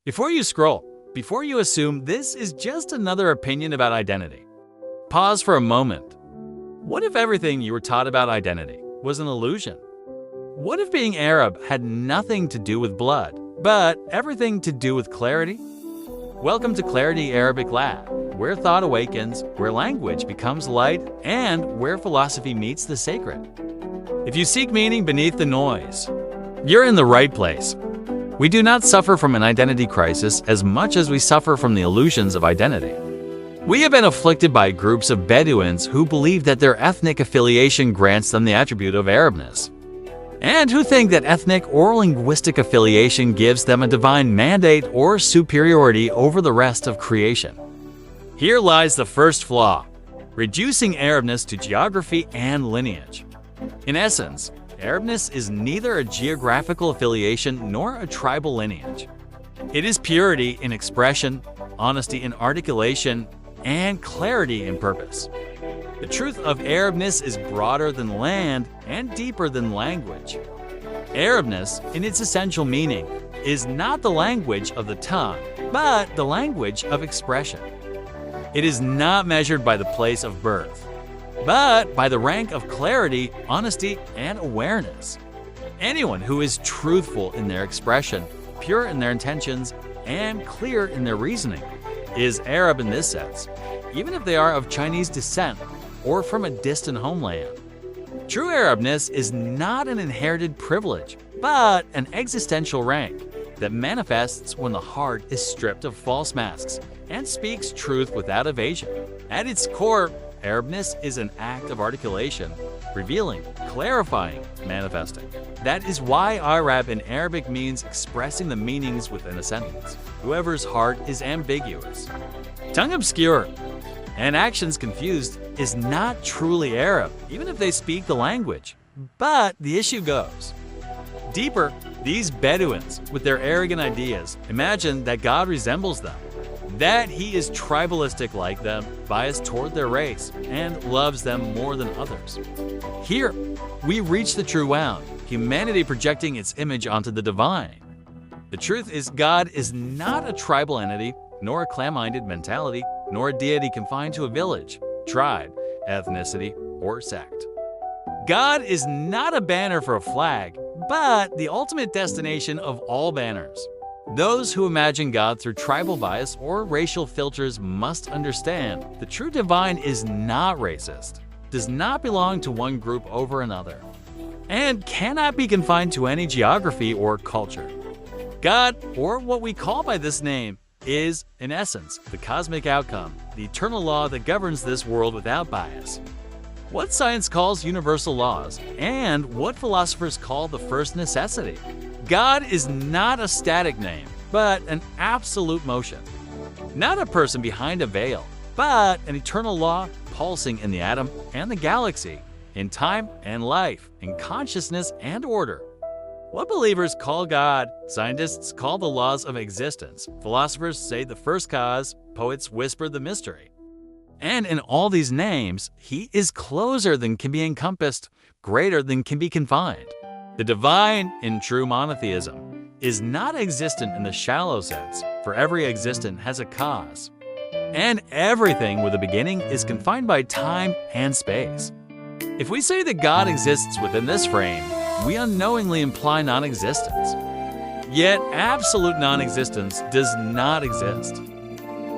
Before you scroll, before you assume this is just another opinion about identity, pause for a moment. What if everything you were taught about identity was an illusion? What if being Arab had nothing to do with blood, but everything to do with clarity? Welcome to Clarity Arabic Lab, where thought awakens, where language becomes light, and where philosophy meets the sacred. If you seek meaning beneath the noise, you're in the right place. We do not suffer from an identity crisis as much as we suffer from the illusions of identity. We have been afflicted by groups of Bedouins who believe that their ethnic affiliation grants them the attribute of Arabness, and who think that ethnic or linguistic affiliation gives them a divine mandate or superiority over the rest of creation. Here lies the first flaw, reducing Arabness to geography and lineage. In essence, Arabness is neither a geographical affiliation nor a tribal lineage. It is purity in expression, honesty in articulation, and clarity in purpose. The truth of Arabness is broader than land and deeper than language. Arabness, in its essential meaning, is not the language of the tongue, but the language of expression. It is not measured by the place of birth, but by the rank of clarity, honesty, and awareness. Anyone who is truthful in their expression, pure in their intentions, and clear in their reasoning is Arab in this sense, even if they are of Chinese descent or from a distant homeland. True Arabness is not an inherited privilege, but an existential rank that manifests when the heart is stripped of false masks and speaks truth without evasion. At its core, Arabness is an act of articulation, revealing, clarifying, manifesting. That is why Arab in Arabic means expressing the meanings within a sentence. Whoever's heart is ambiguous, tongue obscure, and actions confused is not truly Arab, even if they speak the language. But the issue goes deeper. These Bedouins, with their arrogant ideas, imagine that God resembles them, that he is tribalistic like them, biased toward their race, and loves them more than others. Here, we reach the true wound, humanity projecting its image onto the divine. The truth is, God is not a tribal entity, nor a clan-minded mentality, nor a deity confined to a village, tribe, ethnicity, or sect. God is not a banner for a flag, but the ultimate destination of all banners. Those who imagine God through tribal bias or racial filters must understand the true divine is not racist, does not belong to one group over another, and cannot be confined to any geography or culture. God, or what we call by this name, is, in essence, the cosmic outcome, the eternal law that governs this world without bias. What science calls universal laws, and what philosophers call the first necessity. God is not a static name, but an absolute motion. Not a person behind a veil, but an eternal law pulsing in the atom and the galaxy, in time and life, in consciousness and order. What believers call God, scientists call the laws of existence, philosophers say the first cause, poets whisper the mystery. And in all these names, he is closer than can be encompassed, greater than can be confined. The divine, in true monotheism, is not existent in the shallow sense, for every existent has a cause. And everything with a beginning is confined by time and space. If we say that God exists within this frame, we unknowingly imply non-existence. Yet absolute non-existence does not exist.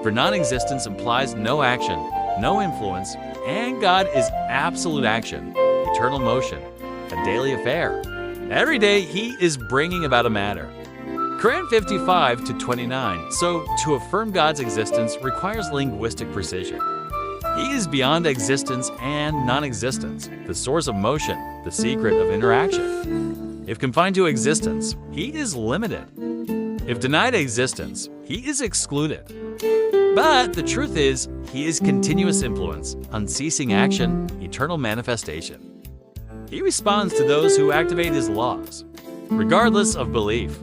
For non-existence implies no action, no influence, and God is absolute action, eternal motion, a daily affair. Every day he is bringing about a matter. Quran 55-29, so to affirm God's existence requires linguistic precision. He is beyond existence and non-existence, the source of motion, the secret of interaction. If confined to existence, he is limited. If denied existence, he is excluded. But the truth is, he is continuous influence, unceasing action, eternal manifestation. He responds to those who activate his laws, regardless of belief.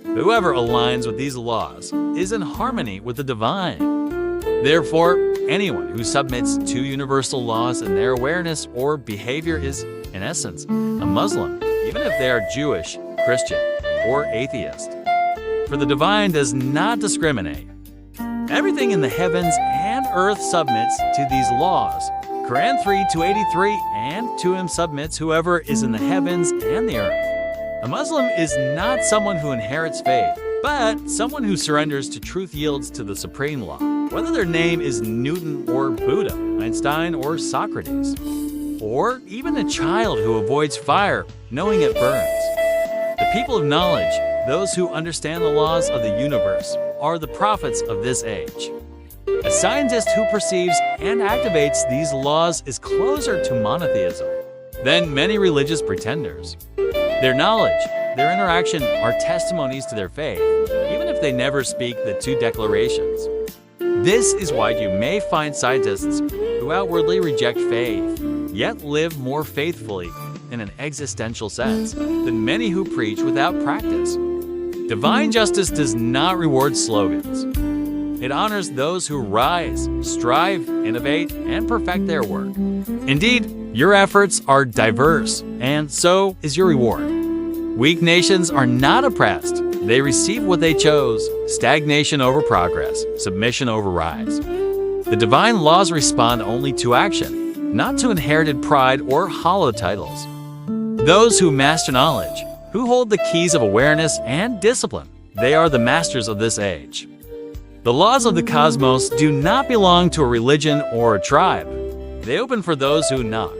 Whoever aligns with these laws is in harmony with the divine. Therefore, anyone who submits to universal laws in their awareness or behavior is, in essence, a Muslim, even if they are Jewish, Christian, or atheist. for the divine does not discriminate. Everything in the heavens and earth submits to these laws. Quran 3:283, and to him submits whoever is in the heavens and the earth. A Muslim is not someone who inherits faith, but someone who surrenders to truth, yields to the supreme law. Whether their name is Newton or Buddha, Einstein or Socrates, or even a child who avoids fire knowing it burns. The people of knowledge, those who understand the laws of the universe, are the prophets of this age. A scientist who perceives and activates these laws is closer to monotheism than many religious pretenders. Their knowledge, their interaction are testimonies to their faith, even if they never speak the two declarations. This is why you may find scientists who outwardly reject faith, yet live more faithfully in an existential sense than many who preach without practice. Divine justice does not reward slogans. It honors those who rise, strive, innovate, and perfect their work. Indeed, your efforts are diverse, and so is your reward. Weak nations are not oppressed. They receive what they chose: stagnation over progress, submission over rise. The divine laws respond only to action, not to inherited pride or hollow titles. Those who master knowledge, who hold the keys of awareness and discipline, they are the masters of this age. The laws of the cosmos do not belong to a religion or a tribe. They open for those who knock.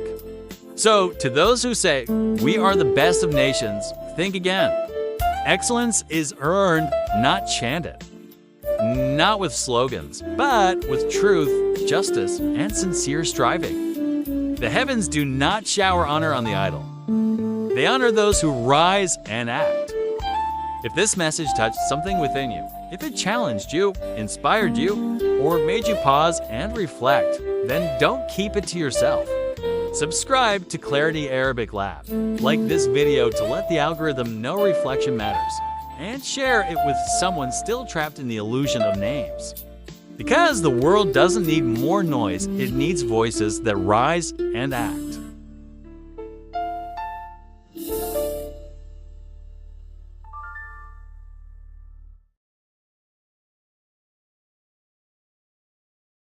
So, to those who say, "We are the best of nations," think again. Excellence is earned, not chanted. Not with slogans, but with truth, justice, and sincere striving. The heavens do not shower honor on the idle. They honor those who rise and act. If this message touched something within you, if it challenged you, inspired you, or made you pause and reflect, then don't keep it to yourself. Subscribe to Clarity Arabic Lab. Like this video to let the algorithm know reflection matters, and share it with someone still trapped in the illusion of names. Because the world doesn't need more noise, it needs voices that rise and act.